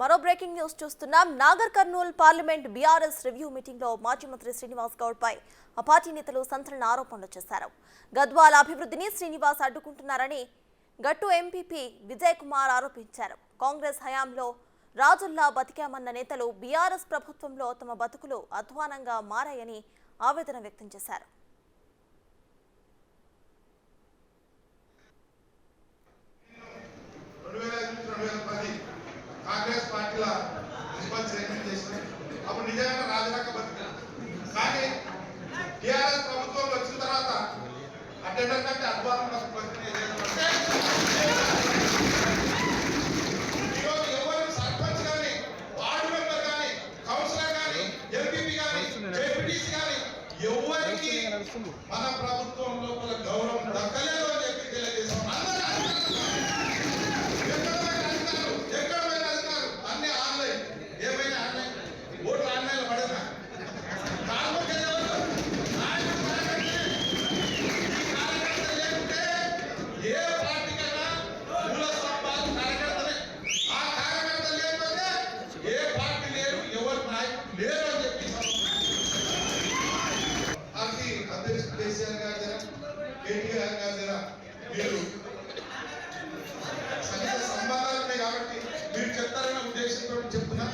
మరో breaking news చూస్తున్నాం. Nagar Kurnool parliament BRS review meeting లో మాజీ మంత్రి శ్రీనివాస్ గౌడ్ పై ఆ పార్టీ నేతలు సంచలన ఆరోపణలు చేశారు. గద్వాల అభివృద్ధిని శ్రీనివాస్ అడ్డుకుంటున్నారని గట్టు ఎంపీపీ విజయ్ కుమార్ ఆరోపించారు. కాంగ్రెస్ హయాంలో రాజుల్లా బతికామన్న నేతలు బీఆర్ఎస్ ప్రభుత్వంలో తమ బతుకులు అధ్వానంగా మారాయని ఆవేదన వ్యక్తం చేశారు. కాంగ్రెస్ పార్టీల మున్సిపల్ చైర్మన్ చేసిన అప్పుడు నిజంగా రాజరక బతికిన కానీ టీఆర్ఎస్ ప్రభుత్వం వచ్చిన తర్వాత అటెండర్ కంటే అధ్వానం ఈరోజు ఎవరు సర్పంచ్ కానీ వార్డు మెంబర్ కానీ కౌన్సిలర్ కానీ ఎంపీపీ కానీ జెడ్పీటీసీ కానీ ఎవరికి మన ప్రభుత్వం లోపల గౌరవం దక్కలేదు అని చెప్పి తెలియజేస్తాం. మీరు సంబంధాలు ఉన్నాయి కాబట్టి మీరు చెప్తారన్న ఉద్దేశంతో చెప్తున్నా.